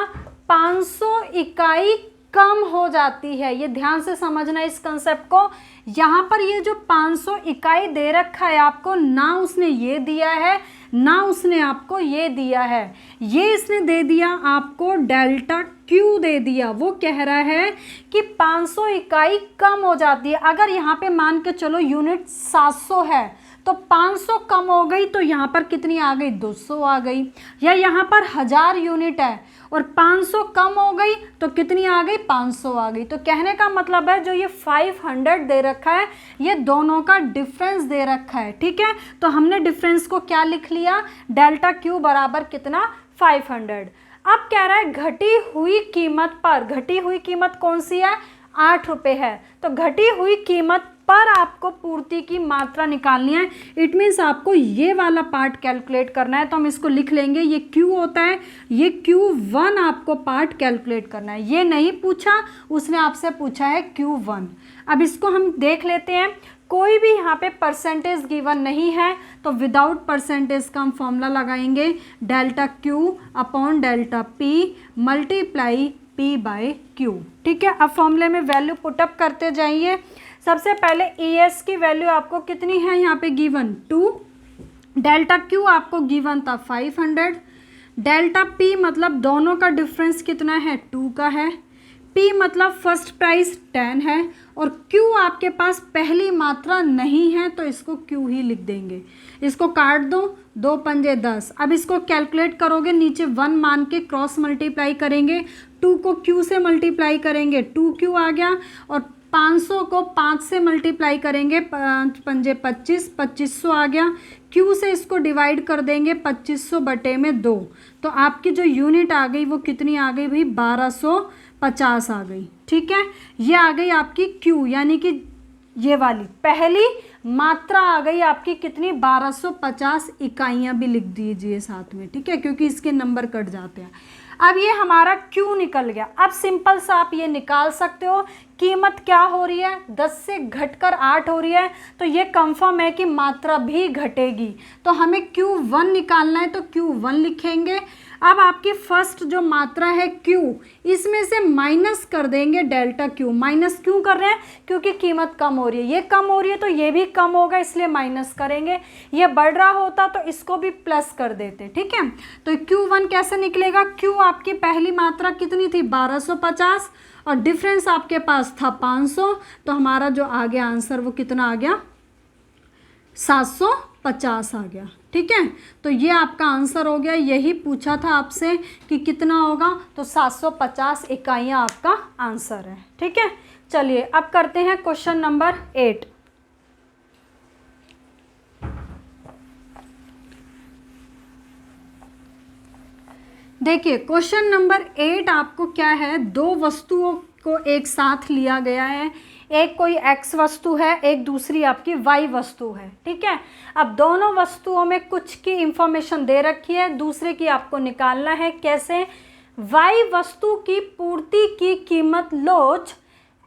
500 इकाई कम हो जाती है। ये ध्यान से समझना इस कंसेप्ट को। यहाँ पर ये जो 500 इकाई दे रखा है आपको, ना उसने ये दिया है ना उसने आपको ये दिया है, ये इसने दे दिया आपको डेल्टा क्यू दे दिया। वो कह रहा है कि 500 इकाई कम हो जाती है। अगर यहाँ पे मान के चलो यूनिट 700 है तो 500 कम हो गई तो यहाँ पर कितनी आ गई, 200 आ गई। या यहाँ पर 1000 यूनिट है और 500 कम हो गई तो कितनी आ गई, 500 आ गई। तो कहने का मतलब है जो ये 500 दे रखा है ये दोनों का डिफरेंस दे रखा है, ठीक है। तो हमने डिफरेंस को क्या लिख लिया, डेल्टा क्यू बराबर कितना, 500। अब कह रहा है घटी हुई कीमत पर, घटी हुई कीमत कौन सी है, 8 रुपये है। तो घटी हुई कीमत पर आपको पूर्ति की मात्रा निकालनी है। इट मीन्स आपको ये वाला पार्ट कैलकुलेट करना है। तो हम इसको लिख लेंगे, ये Q होता है, ये Q1 आपको पार्ट कैलकुलेट करना है। ये नहीं पूछा, उसने आपसे पूछा है Q1। अब इसको हम देख लेते हैं। कोई भी यहाँ पे परसेंटेज गिवन नहीं है तो विदाउट परसेंटेज का हम फॉर्मूला लगाएंगे, delta Q upon delta P multiply P by Q, ठीक है। अब फॉर्मूले में वैल्यू पुटअप करते जाइए। सबसे पहले ES की वैल्यू आपको कितनी है यहाँ पे गिवन, 2। डेल्टा Q आपको गिवन था 500। डेल्टा P मतलब दोनों का डिफरेंस कितना है, 2 का है। P मतलब फर्स्ट प्राइस 10 है और Q आपके पास पहली मात्रा नहीं है तो इसको Q ही लिख देंगे। इसको काट दो, 2 पंजे 10। अब इसको कैलकुलेट करोगे, नीचे 1 मान के क्रॉस मल्टीप्लाई करेंगे, 2 को Q से मल्टीप्लाई करेंगे 2Q आ गया और 500 को 5 से मल्टीप्लाई करेंगे, 5 पंजे 25, 2500 आ गया। Q से इसको डिवाइड कर देंगे 2500 बटे में 2, तो आपकी जो यूनिट आ गई वो कितनी आ गई भाई, 1250 आ गई, ठीक है। ये आ गई आपकी Q, यानी कि ये वाली पहली मात्रा आ गई आपकी कितनी, 1250 इकाइयाँ भी लिख दीजिए साथ में, ठीक है, क्योंकि इसके नंबर कट जाते हैं। अब ये हमारा Q निकल गया। अब सिंपल सा आप ये निकाल सकते हो, कीमत क्या हो रही है, 10 से घटकर 8 हो रही है, तो ये कंफर्म है कि मात्रा भी घटेगी। तो हमें Q1 निकालना है तो Q1 लिखेंगे। अब आपकी फर्स्ट जो मात्रा है Q, इसमें से माइनस कर देंगे डेल्टा Q। माइनस क्यों कर रहे हैं, क्योंकि कीमत कम हो रही है, ये कम हो रही है तो ये भी कम होगा, इसलिए माइनस करेंगे। ये बढ़ रहा होता तो इसको भी प्लस कर देते, ठीक है। तो Q1 कैसे निकलेगा, Q आपकी पहली मात्रा कितनी थी, 1250 और डिफरेंस आपके पास था 500, तो हमारा जो आ गया आंसर वो कितना आ गया, 750 आ गया, ठीक है। तो ये आपका आंसर हो गया। यही पूछा था आपसे कि कितना होगा, तो 750 इकाइयाँ आपका आंसर है, ठीक है। चलिए अब करते हैं क्वेश्चन नंबर 8। देखिए क्वेश्चन नंबर 8 आपको क्या है, दो वस्तुओं को एक साथ लिया गया है। एक कोई x वस्तु है, एक दूसरी आपकी y वस्तु है, ठीक है। अब दोनों वस्तुओं में कुछ की इंफॉर्मेशन दे रखी है, दूसरे की आपको निकालना है। कैसे, y वस्तु की पूर्ति की कीमत लोच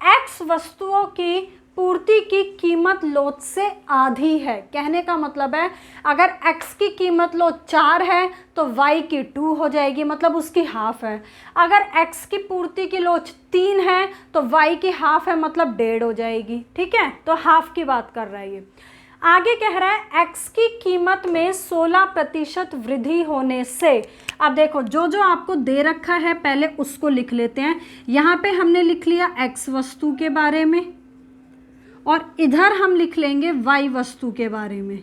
x वस्तुओं की पूर्ति की कीमत लोच से आधी है। कहने का मतलब है अगर x की कीमत लोच 4 है तो y की 2 हो जाएगी, मतलब उसकी हाफ है। अगर x की पूर्ति की लोच 3 है तो y की हाफ है, मतलब 1.5 हो जाएगी, ठीक है। तो हाफ की बात कर रहा है ये। आगे कह रहा है x की कीमत में 16% वृद्धि होने से। अब देखो जो जो आपको दे रखा है पहले उसको लिख लेते हैं। यहाँ पे हमने लिख लिया x वस्तु के बारे में और इधर हम लिख लेंगे y वस्तु के बारे में।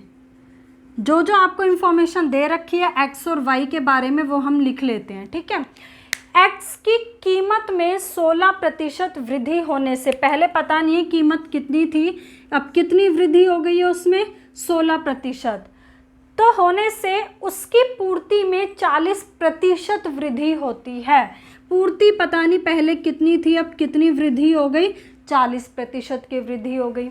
जो जो आपको इंफॉर्मेशन दे रखी है x और y के बारे में वो हम लिख लेते हैं, ठीक है। x की कीमत में 16% वृद्धि होने से, पहले पता नहीं है कीमत कितनी थी, अब कितनी वृद्धि हो गई है उसमें, 16%। तो होने से उसकी पूर्ति में 40% वृद्धि होती है। पूर्ति पता नहीं पहले कितनी थी, अब कितनी वृद्धि हो गई, 40% की वृद्धि हो गई।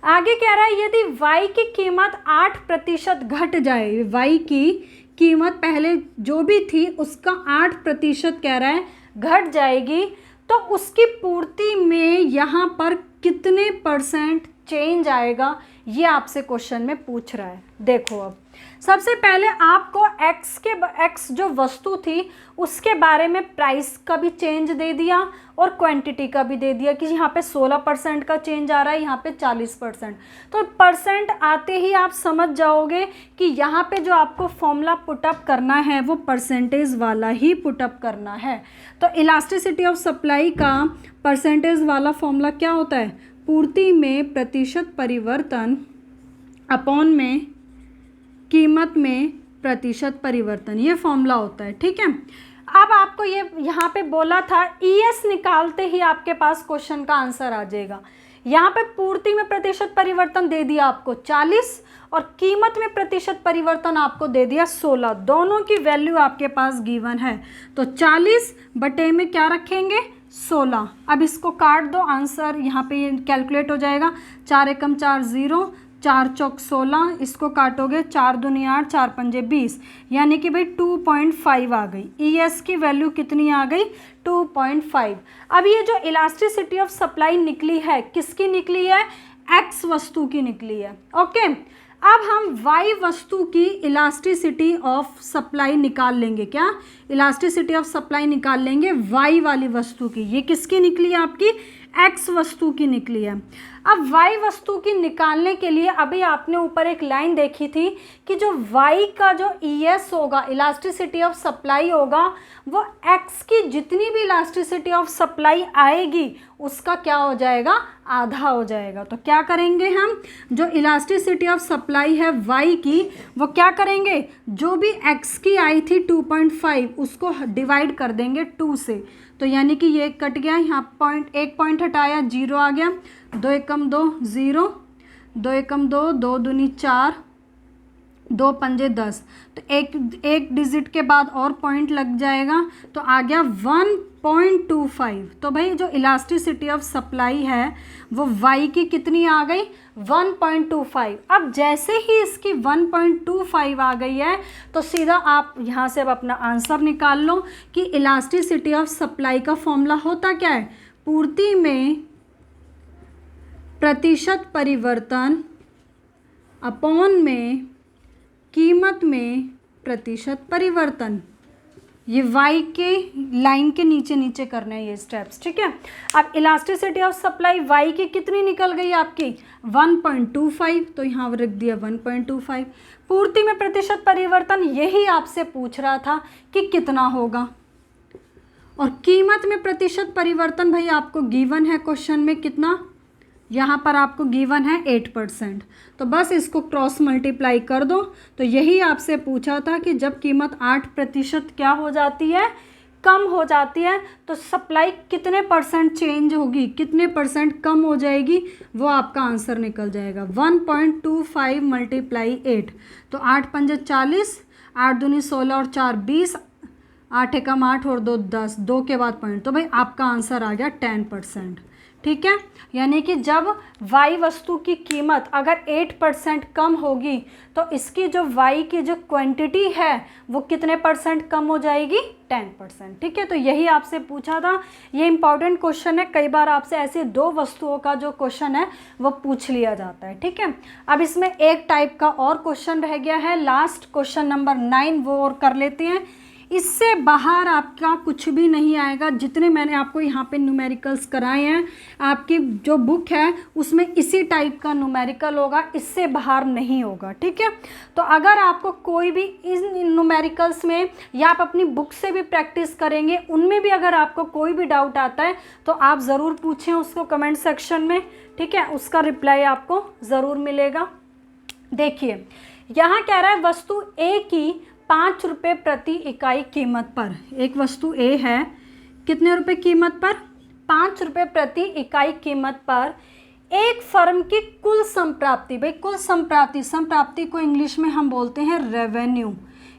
आगे कह रहा है यदि y की कीमत 8% घट जाए, y की कीमत पहले जो भी थी उसका 8% कह रहा है घट जाएगी, तो उसकी पूर्ति में यहाँ पर कितने % चेंज आएगा, ये आपसे क्वेश्चन में पूछ रहा है। देखो अब सबसे पहले आपको एक्स जो वस्तु थी उसके बारे में प्राइस का भी चेंज दे दिया और क्वांटिटी का भी दे दिया कि यहाँ पे 16% का चेंज आ रहा है, यहाँ पे 40%। तो परसेंट आते ही आप समझ जाओगे कि यहाँ पे जो आपको फॉर्मूला पुटअप करना है वो परसेंटेज वाला ही पुटअप करना है। तो इलास्टिसिटी ऑफ सप्लाई का परसेंटेज वाला फॉर्मूला क्या होता है? पूर्ति में प्रतिशत परिवर्तन अपॉन में कीमत में प्रतिशत परिवर्तन, ये फॉर्मूला होता है। ठीक है, अब आपको ये यहाँ पे बोला था ES निकालते ही आपके पास क्वेश्चन का आंसर आ जाएगा। यहाँ पे पूर्ति में प्रतिशत परिवर्तन दे दिया आपको 40 और कीमत में प्रतिशत परिवर्तन आपको दे दिया 16, दोनों की वैल्यू आपके पास गिवन है। तो 40 बटे में क्या रखेंगे? 16। अब इसको काट दो, आंसर यहाँ पे ये कैलकुलेट हो जाएगा। 4 एकम 4 0, 4 चौक 16, इसको काटोगे 4 दूनी 8, 4 पंजे 20, यानी कि भाई 2.5 आ गई। ES की वैल्यू कितनी आ गई? 2.5। अब ये जो इलास्टिसिटी ऑफ सप्लाई निकली है किसकी निकली है? X वस्तु की निकली है। ओके, अब हम Y वस्तु की इलास्टिसिटी ऑफ सप्लाई निकाल लेंगे। क्या? इलास्टिसिटी ऑफ सप्लाई निकाल लेंगे Y वाली वस्तु की। ये किसकी निकली है? आपकी X वस्तु की निकली है। अब Y वस्तु की निकालने के लिए अभी आपने ऊपर एक लाइन देखी थी कि जो Y का जो ES होगा, इलास्टिसिटी ऑफ सप्लाई होगा, वो X की जितनी भी इलास्टिसिटी ऑफ सप्लाई आएगी उसका क्या हो जाएगा? आधा हो जाएगा। तो क्या करेंगे हम? जो इलास्टिसिटी ऑफ सप्लाई है Y की, वो क्या करेंगे? जो भी X की आई थी 2.5 उसको डिवाइड कर देंगे 2 से। तो यानी कि ये कट गया, यहाँ एक पॉइंट हटाया, 0 आ गया। 2 एकम 2 0, 2 एकम 2, 2 दूनी 4, 2 पंजे 10। तो एक डिजिट के बाद और पॉइंट लग जाएगा, तो आ गया 1.25। तो भाई जो इलास्टिसिटी ऑफ सप्लाई है वो Y की कितनी आ गई? 1.25। अब जैसे ही इसकी 1.25 आ गई है तो सीधा आप यहाँ से अब अपना आंसर निकाल लो कि इलास्टिसिटी ऑफ सप्लाई का फॉर्मूला होता क्या है? पूर्ति में प्रतिशत परिवर्तन अपॉन में कीमत में प्रतिशत परिवर्तन। ये Y के लाइन के नीचे नीचे करने हैं ये स्टेप्स। ठीक है, अब इलास्टिसिटी ऑफ सप्लाई Y की कितनी निकल गई आपकी? 1.25। तो यहाँ रख दिया 1.25। पूर्ति में प्रतिशत परिवर्तन यही आपसे पूछ रहा था कि कितना होगा, और कीमत में प्रतिशत परिवर्तन भाई आपको गिवन है क्वेश्चन में कितना? यहाँ पर आपको गिवन है 8%। तो बस इसको क्रॉस मल्टीप्लाई कर दो। तो यही आपसे पूछा था कि जब कीमत 8% क्या हो जाती है? कम हो जाती है, तो सप्लाई कितने परसेंट चेंज होगी, कितने परसेंट कम हो जाएगी, वो आपका आंसर निकल जाएगा। 1.25 मल्टीप्लाई 8, तो 8 पंजे 40, 8 दूनी 16 और 4 20, 8 एकम 8 और 2 10, 2 के बाद पॉइंट। तो भाई आपका आंसर आ गया 10%। ठीक है, यानी कि जब Y वस्तु की कीमत अगर 8% कम होगी तो इसकी जो Y की जो क्वांटिटी है वो कितने परसेंट कम हो जाएगी? 10%। ठीक है, तो यही आपसे पूछा था। ये इंपॉर्टेंट क्वेश्चन है, कई बार आपसे ऐसे 2 वस्तुओं का जो क्वेश्चन है वो पूछ लिया जाता है। ठीक है, अब इसमें एक टाइप का और क्वेश्चन रह गया है, लास्ट क्वेश्चन नंबर 9, वो और कर लेते हैं। इससे बाहर आपका कुछ भी नहीं आएगा। जितने मैंने आपको यहाँ पे न्यूमेरिकल्स कराए हैं, आपकी जो बुक है उसमें इसी टाइप का न्यूमेरिकल होगा, इससे बाहर नहीं होगा। ठीक है, तो अगर आपको कोई भी इन न्यूमेरिकल्स में या आप अपनी बुक से भी प्रैक्टिस करेंगे, उनमें भी अगर आपको कोई भी डाउट आता है तो आप ज़रूर पूछें उसको कमेंट सेक्शन में। ठीक है, उसका रिप्लाई आपको ज़रूर मिलेगा। देखिए यहाँ कह रहा है वस्तु A की 5 रुपये प्रति इकाई कीमत पर, एक वस्तु A है, कितने रुपए कीमत पर? 5 रुपये प्रति इकाई कीमत पर एक फर्म की कुल संप्राप्ति, भाई कुल संप्राप्ति, संप्राप्ति को इंग्लिश में हम बोलते हैं रेवेन्यू।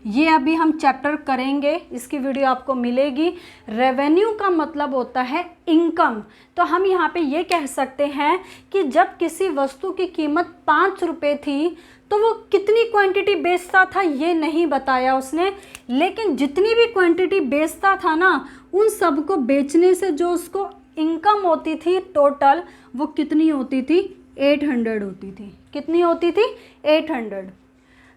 ये अभी हम चैप्टर करेंगे, इसकी वीडियो आपको मिलेगी। रेवेन्यू का मतलब होता है इनकम। तो हम यहाँ पे ये कह सकते हैं कि जब किसी वस्तु की कीमत 5 रुपये थी तो वो कितनी क्वांटिटी बेचता था ये नहीं बताया उसने, लेकिन जितनी भी क्वांटिटी बेचता था ना, उन सब को बेचने से जो उसको इनकम होती थी टोटल, वो कितनी होती थी? 800 होती थी। कितनी होती थी? 800।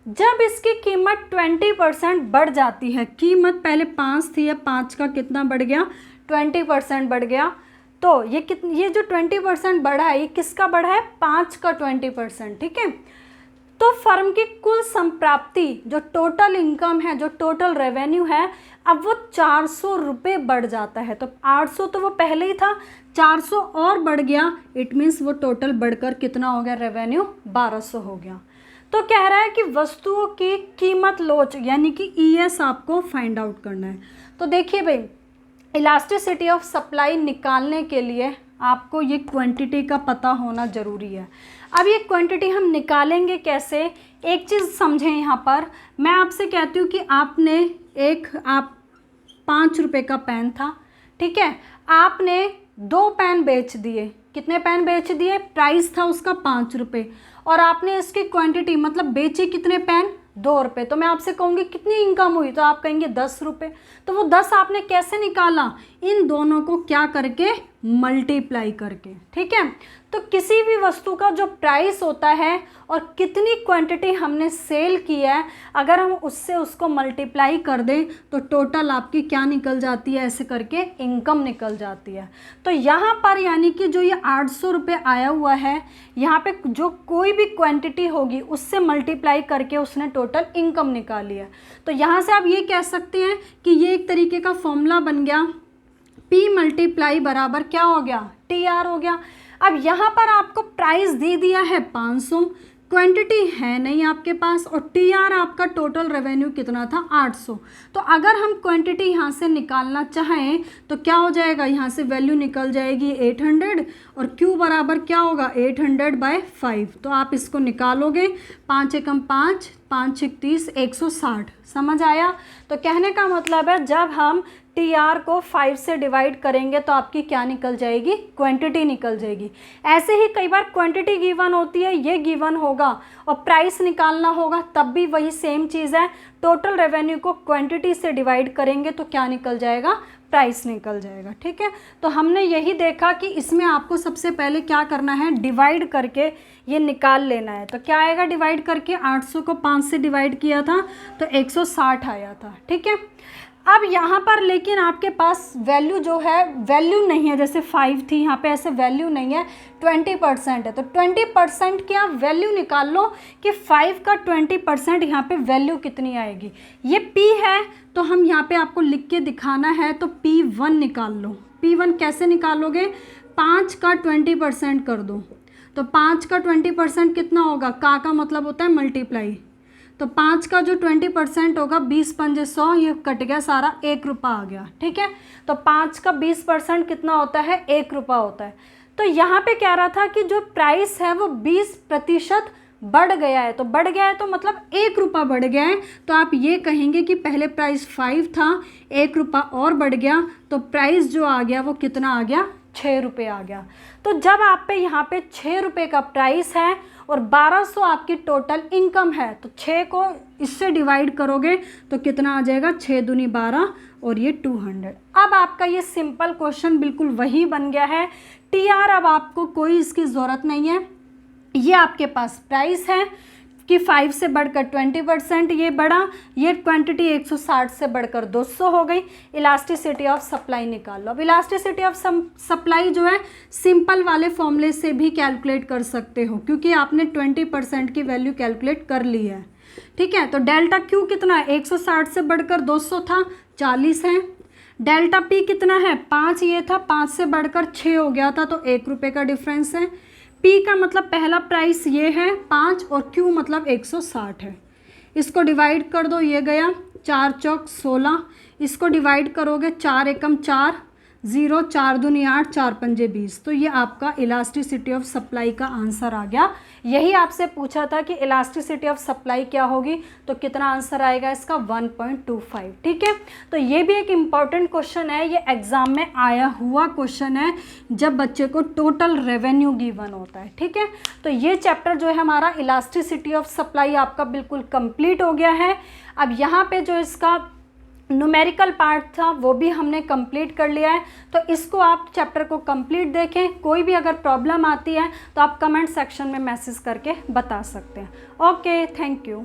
जब इसकी कीमत 20% बढ़ जाती है, कीमत पहले 5 थी, अब 5 का कितना बढ़ गया, 20% बढ़ गया, तो ये जो 20% बढ़ा है, ये किसका बढ़ा है, 5 का 20%, ठीक है। तो फर्म की कुल संप्राप्ति, जो टोटल इनकम है, जो टोटल रेवेन्यू है, अब वो 400 रुपये बढ़ जाता है। तो 800 तो वो पहले ही था, 400 और बढ़ गया, इट मीन्स वो टोटल बढ़कर कितना हो गया, रेवेन्यू 1200 हो गया। तो कह रहा है कि वस्तुओं की कीमत लोच यानी कि ईएस आपको फाइंड आउट करना है। तो देखिए भाई, इलास्टिसिटी ऑफ सप्लाई निकालने के लिए आपको ये क्वांटिटी का पता होना ज़रूरी है। अब ये क्वांटिटी हम निकालेंगे कैसे, एक चीज़ समझें यहाँ पर। मैं आपसे कहती हूँ कि आप 5 रुपये का पेन था, ठीक है, आपने 2 पेन बेच दिए। कितने पेन बेच दिए, प्राइस था उसका 5 रुपये, और आपने इसकी क्वांटिटी मतलब बेचे कितने पेन, 2 रुपये। तो मैं आपसे कहूँगी कितनी इनकम हुई, तो आप कहेंगे 10 रुपये। तो वो 10 आपने कैसे निकाला, इन दोनों को क्या करके, मल्टीप्लाई करके, ठीक है। तो किसी भी वस्तु का जो प्राइस होता है और कितनी क्वांटिटी हमने सेल की है, अगर हम उससे उसको मल्टीप्लाई कर दें तो टोटल आपकी क्या निकल जाती है, ऐसे करके इनकम निकल जाती है। तो यहाँ पर यानी कि जो ये 800 रुपये आया हुआ है, यहाँ पे जो कोई भी क्वांटिटी होगी उससे मल्टीप्लाई करके उसने टोटल इनकम निकाली है। तो यहाँ से आप ये कह सकते हैं कि ये एक तरीके का फॉर्मूला बन गया, P मल्टीप्लाई बराबर क्या हो गया, TR हो गया। अब यहाँ पर आपको प्राइस दे दिया है 500, क्वांटिटी है नहीं आपके पास, और TR आपका टोटल रेवेन्यू कितना था, 800। तो अगर हम क्वांटिटी यहाँ से निकालना चाहें तो क्या हो जाएगा, यहाँ से वैल्यू निकल जाएगी 800, और Q बराबर क्या होगा, 800/5। तो आप इसको निकालोगे, 5 एकम 5, 5 एक 30, 160। समझ आया। तो कहने का मतलब है जब हम TR को 5 से डिवाइड करेंगे तो आपकी क्या निकल जाएगी, क्वांटिटी निकल जाएगी। ऐसे ही कई बार क्वांटिटी गिवन होती है, ये गिवन होगा और प्राइस निकालना होगा, तब भी वही सेम चीज़ है। टोटल रेवेन्यू को क्वांटिटी से डिवाइड करेंगे तो क्या निकल जाएगा, प्राइस निकल जाएगा, ठीक है। तो हमने यही देखा कि इसमें आपको सबसे पहले क्या करना है, डिवाइड करके ये निकाल लेना है। तो क्या आएगा, डिवाइड करके 800 को 5 से डिवाइड किया था तो 160 आया था, ठीक है। अब यहाँ पर लेकिन आपके पास वैल्यू जो है, वैल्यू नहीं है, जैसे 5 थी यहाँ पे ऐसे वैल्यू नहीं है, 20% है। तो 20% की आप वैल्यू निकाल लो कि 5 का 20% यहाँ पे वैल्यू कितनी आएगी। ये P है तो हम यहाँ पे आपको लिख के दिखाना है, तो P1 निकाल लो। P1 कैसे निकालोगे, 5 का 20% कर दो, तो 5 का 20% कितना होगा, का मतलब होता है मल्टीप्लाई। तो 5 का जो 20% होगा, 20 पंजे 100, ये कट गया सारा, 1 रुपये आ गया, ठीक है। तो 5 का 20% कितना होता है, 1 रुपये होता है। तो यहाँ पे कह रहा था कि जो प्राइस है वो 20% बढ़ गया है। तो बढ़ गया है तो मतलब 1 रुपये बढ़ गया है। तो आप ये कहेंगे कि पहले प्राइस 5 था, 1 रुपये और बढ़ गया, तो प्राइस जो आ गया वो कितना आ गया, 6 रुपये आ गया। तो जब आप पे यहाँ पे 6 रुपये का प्राइस है और 1200 आपकी टोटल इनकम है, तो 6 को इससे डिवाइड करोगे तो कितना आ जाएगा, 6 दूनी 12 और ये 200। अब आपका ये सिंपल क्वेश्चन बिल्कुल वही बन गया है। TR अब आपको कोई इसकी ज़रूरत नहीं है, ये आपके पास प्राइस है कि 5 से बढ़कर 20% ये बढ़ा, ये क्वांटिटी 160 से बढ़कर 200 हो गई। इलास्टिसिटी ऑफ सप्लाई निकाल लो। अब इलास्टिसिटी ऑफ सप्लाई जो है सिंपल वाले फॉर्मूले से भी कैलकुलेट कर सकते हो, क्योंकि आपने 20% की वैल्यू कैलकुलेट कर ली है, ठीक है। तो डेल्टा Q कितना है, 160 से बढ़कर 200 था, 40 है। डेल्टा P कितना है, 5 ये था, 5 से बढ़कर 6 हो गया था, तो 1 रुपये का डिफरेंस है। P का मतलब पहला प्राइस ये है 5 और Q मतलब 160 है। इसको डिवाइड कर दो, ये गया 4 चौक 16, इसको डिवाइड करोगे 4 एकम 4, 0, 4 दूनी 8, 4 पंजे 20। तो ये आपका इलास्टिसिटी ऑफ सप्लाई का आंसर आ गया। यही आपसे पूछा था कि इलास्टिसिटी ऑफ सप्लाई क्या होगी, तो कितना आंसर आएगा इसका, 1.25, ठीक है। तो ये भी एक इम्पॉर्टेंट क्वेश्चन है, ये एग्जाम में आया हुआ क्वेश्चन है जब बच्चे को टोटल रेवेन्यू गिवन होता है, ठीक है। तो ये चैप्टर जो है हमारा इलास्टिसिटी ऑफ सप्लाई आपका बिल्कुल कंप्लीट हो गया है। अब यहाँ पे जो इसका न्यूमेरिकल पार्ट था वो भी हमने कंप्लीट कर लिया है। तो इसको आप चैप्टर को कंप्लीट देखें। कोई भी अगर प्रॉब्लम आती है तो आप कमेंट सेक्शन में मैसेज करके बता सकते हैं। Okay, thank you.